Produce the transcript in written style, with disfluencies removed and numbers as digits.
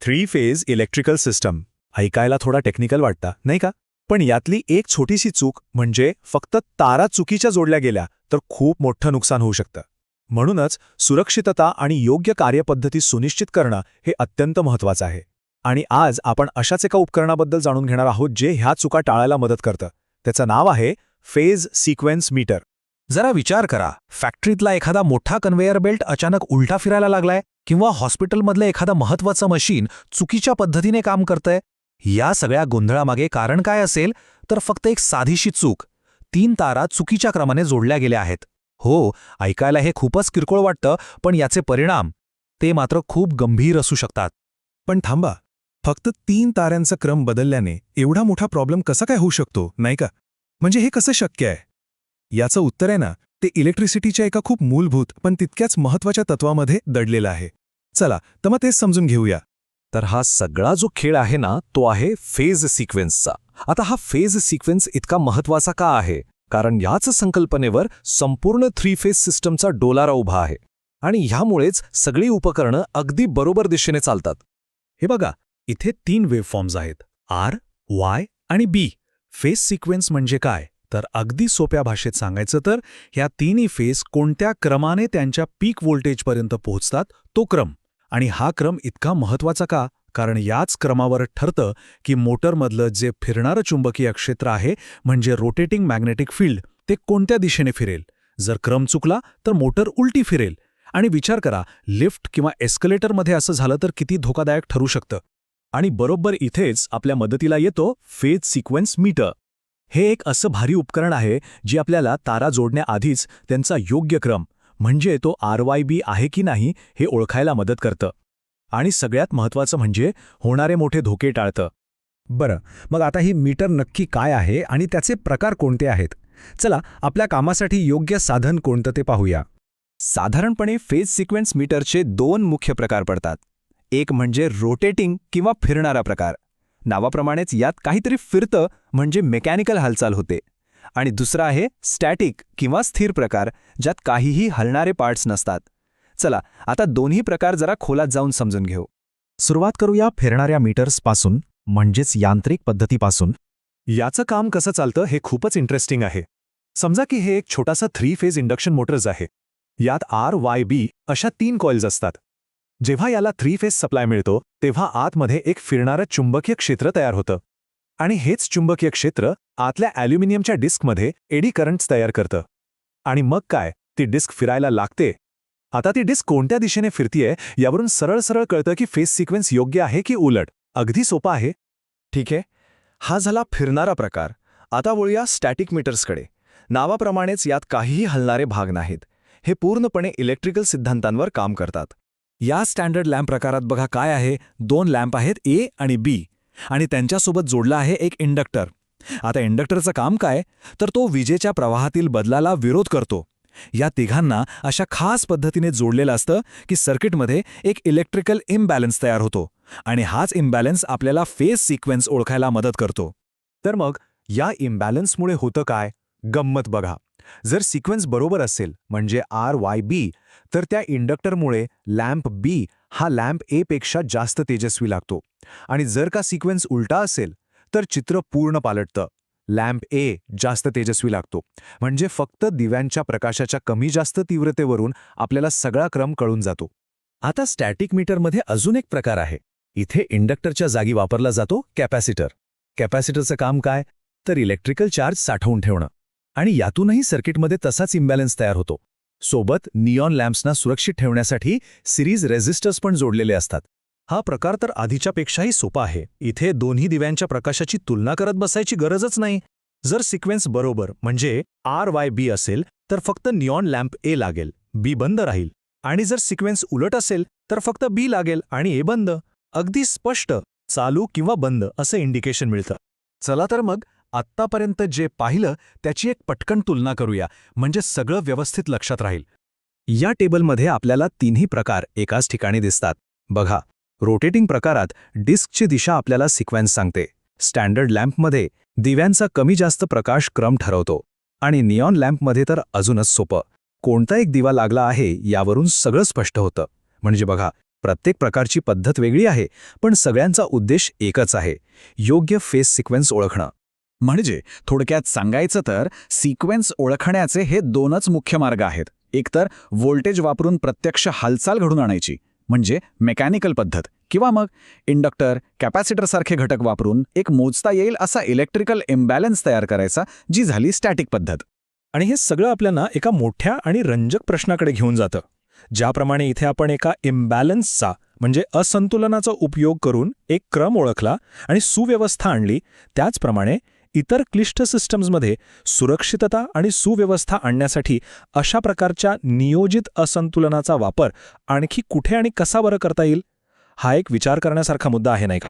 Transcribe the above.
Three phase electrical system ऐकायला थोडा technical वाटता नाही का? पण यातली एक छोटीशी चूक म्हणजे फक्त तारा चुकीच्या जोडल्या गेल्या तर खूप मोठं नुकसान होऊ शकतं. म्हणूनच सुरक्षितता आणि योग्य कार्यपद्धती सुनिश्चित करणं हे अत्यंत महत्त्वाचं आहे. आणि आज आपण अशाच एका उपकरणाबद्दल जाणून घेणार आहोत जे ह्या चुका टाळायला मदत करतं. त्याचं नाव आहे फेज सिक्वेन्स मीटर. जरा विचार करा, फॅक्टरीतला एखादा मोठा कन्व्हेयर बेल्ट अचानक उलटा फिरायला लागलाय किंवा हॉस्पिटलमधलं एखादं महत्त्वाचं मशीन चुकीच्या पद्धतीने काम करतंय. या सगळ्या गोंधळामागे कारण काय असेल तर फक्त एक साधीशी चूक. 3 तारा चुकीच्या क्रमाने जोडल्या गेल्या आहेत. हो, ऐकायला हे खूपच किरकोळ वाटतं, पण याचे परिणाम ते मात्र खूप गंभीर असू शकतात. पण थांबा, फक्त 3 ताऱ्यांचा क्रम बदलल्याने एवढा मोठा प्रॉब्लेम कसा काय होऊ शकतो, नाही का? म्हणजे हे कसं शक्य आहे? याचं उत्तर आहे ना, ते इलेक्ट्रिसिटीच्या एका खूप मूलभूत पण तितक्याच महत्त्वाच्या तत्वामध्ये दडलेलं आहे. चला, तर मग तेच समजून घेऊया. तर हा सगळा जो खेळ आहे ना, तो आहे फेज सिक्वेन्सचा. आता हा फेज सिक्वेन्स इतका महत्त्वाचा का आहे? कारण याच संकल्पनेवर संपूर्ण 3 फेज सिस्टमचा डोलारा उभा आहे. आणि ह्यामुळेच सगळी उपकरणं अगदी बरोबर दिशेने चालतात. हे बघा, इथे 3 वेव्हफॉर्म्स आहेत, आर, वाय आणि बी. फेज सिक्वेन्स म्हणजे काय? तर अगदी सोप्या भाषेत सांगायचं तर ह्या तिन्ही फेज कोणत्या क्रमाने त्यांच्या पीक व्होल्टेजपर्यंत पोहोचतात तो क्रम. आणि हा क्रम इतका महत्त्वाचा का? कारण याच क्रमावर ठरतं की मोटरमधलं जे फिरणारं चुंबकीय क्षेत्र आहे म्हणजे रोटेटिंग मॅग्नेटिक फील्ड ते कोणत्या दिशेने फिरेल. जर क्रम चुकला तर मोटर उलटी फिरेल. आणि विचार करा, लिफ्ट किंवा एस्कलेटरमध्ये असं झालं तर किती धोकादायक ठरू शकतं. आणि बरोबर इथेच आपल्या मदतीला येतो फेज सिक्वेन्स मीटर. हे एक असं भारी उपकरण आहे जे आपल्याला तारा जोडण्याआधीच त्यांचा योग्य क्रम म्हणजे तो RYB आहे की नाही हे ओळखायला मदत करतं. आणि सगळ्यात महत्त्वाचं म्हणजे होणारे मोठे धोके टाळतं. बरं, मग आता ही मीटर नक्की काय आहे आणि त्याचे प्रकार कोणते आहेत? चला, आपल्या कामासाठी योग्य साधन कोणतं ते पाहूया. साधारणपणे फेज सिक्वेन्स मीटरचे 2 मुख्य प्रकार पडतात. एक म्हणजे रोटेटिंग किंवा फिरणारा प्रकार. नावाप्रमाणेच यात काहीतरी फिरतं म्हणजे मेकॅनिकल हालचाल होते. आणि दुसरा आहे स्टॅटिक किंवा स्थिर प्रकार, ज्यात काहीही हलणारे पार्ट्स नसतात. चला, आता दोन्ही प्रकार जरा खोलात जाऊन समजून घेऊ. सुरुवात करूया फिरणाऱ्या मीटर्सपासून, म्हणजेच यांत्रिक पद्धतीपासून. याचं काम कसं चालतं हे खूपच इंटरेस्टिंग आहे. समजा की हे एक छोटासा 3 फेज इंडक्शन मोटर्स आहे. यात RYB अशा 3 कॉइल्स असतात. जेव्हा याला 3 फेज सप्लाय मिळतो तेव्हा आतमध्ये एक फिरणारं चुंबकीय क्षेत्र तयार होतं. आणि हेच चुंबकीय क्षेत्र आतल्या ॲल्युमिनियमच्या डिस्कमध्ये एडी करंट्स तयार करतं. आणि मग काय, ती डिस्क फिरायला लागते. आता ती डिस्क कोणत्या दिशेने फिरतीये यावरून सरळ सरळ कळतं की फेज सिक्वेन्स योग्य आहे की उलट. अगदी सोपा आहे. ठीक आहे, हा झाला फिरणारा प्रकार. आता वळूया स्टॅटिक मीटर्सकडे. नावाप्रमाणेच यात काहीही हलणारे भाग नाहीत. हे पूर्णपणे इलेक्ट्रिकल सिद्धांतांवर काम करतात. या स्टँडर्ड लॅम्प प्रकारात बघा काय आहे, 2 लॅम्प आहेत A आणि B आणि त्यांच्यासोबत जोडला आहे एक इंडक्टर. आता इंडक्टरचं काम काय तर तो विजेच्या प्रवाहातील बदलाला विरोध करतो. या तिघांना अशा खास पद्धतीने जोडलेलं असतं की सर्किटमध्ये एक इलेक्ट्रिकल इम्बॅलन्स तयार होतो. आणि हाच इम्बॅलन्स आपल्याला फेज सिक्वेन्स ओळखायला मदत करतो. तर मग या इम्बॅलन्समुळे होतं काय? गंमत बघा. जर सिक्वेन्स बरोबर असेल म्हणजे RYB तर त्या इंडक्टरमुळे लॅम्प B हा लॅम्प A पेक्षा जास्त तेजस्वी लागतो. आणि जर का सिक्वेन्स उलटा असेल तर चित्र पूर्ण पालटतं. लॅम्प A जास्त तेजस्वी लागतो. म्हणजे फक्त दिव्यांच्या प्रकाशाच्या कमी जास्त तीव्रतेवरून आपल्याला सगळा क्रम कळून जातो. आता स्टॅटिक मीटरमध्ये अजून एक प्रकार आहे. इथे इंडक्टरच्या जागी वापरला जातो कॅपॅसिटर. कॅपॅसिटरचं काम काय तर इलेक्ट्रिकल चार्ज साठवून ठेवणं. आणि यातूनही सर्किटमध्ये तसाच इम्बॅलन्स तयार होतो. सोबत निऑन लॅम्प्सना सुरक्षित ठेवण्यासाठी सिरीज रेझिस्टर्स पण जोडलेले असतात. हा प्रकार तर आधीच्यापेक्षाही सोपा आहे. इथे दोन्ही दिव्यांच्या प्रकाशाची तुलना करत बसायची गरजच नाही. जर सिक्वेन्स बरोबर म्हणजे RYB असेल तर फक्त निऑन लॅम्प A लागेल, B बंद राहील. आणि जर सिक्वेन्स उलट असेल तर फक्त B लागेल आणि A बंद. अगदी स्पष्ट चालू किंवा बंद असं इंडिकेशन मिळतं. चला तर मग आत्तापर्यंत जे पाहिलं त्याची एक पटकन तुलना करूया म्हणजे सगळं व्यवस्थित लक्षात राहील. या टेबलमध्ये आपल्याला तिन्ही प्रकार एकाच ठिकाणी दिसतात. बघा, रोटेटिंग प्रकारात डिस्कची दिशा आपल्याला सिक्वेन्स सांगते. स्टँडर्ड लॅम्पमध्ये दिव्यांचा कमी जास्त प्रकाश क्रम ठरवतो. आणि निऑन लॅम्पमध्ये तर अजूनच सोपं, कोणता एक दिवा लागला आहे यावरून सगळं स्पष्ट होतं. म्हणजे बघा, प्रत्येक प्रकारची पद्धत वेगळी आहे, पण सगळ्यांचा उद्देश एकच आहे: योग्य फेस सिक्वेन्स ओळखणं. म्हणजे थोडक्यात सांगायचं तर सिक्वेन्स ओळखण्याचे हे दोनच मुख्य मार्ग आहेत. एकतर व्होल्टेज वापरून प्रत्यक्ष हालचाल घडून आणायची म्हणजे मेकॅनिकल पद्धत, किंवा मग इंडक्टर, कॅपॅसिटरसारखे घटक वापरून एक मोजता येईल असा इलेक्ट्रिकल इम्बॅलन्स तयार करायचा, जी झाली स्टॅटिक पद्धत. आणि हे सगळं आपल्याला एका मोठ्या आणि रंजक प्रश्नाकडे घेऊन जातं. ज्याप्रमाणे इथे आपण एका इम्बॅलन्सचा म्हणजे असंतुलनाचा उपयोग करून एक क्रम ओळखला आणि सुव्यवस्था आणली, त्याचप्रमाणे इतर क्लिष्ट सिस्टम्समध्ये सुरक्षितता आणि सुव्यवस्था आणण्यासाठी अशा प्रकारच्या नियोजित असंतुलनाचा वापर आणखी कुठे आणि कसा बरं करता येईल, हा एक विचार करण्यासारखा मुद्दा आहे, नाही का?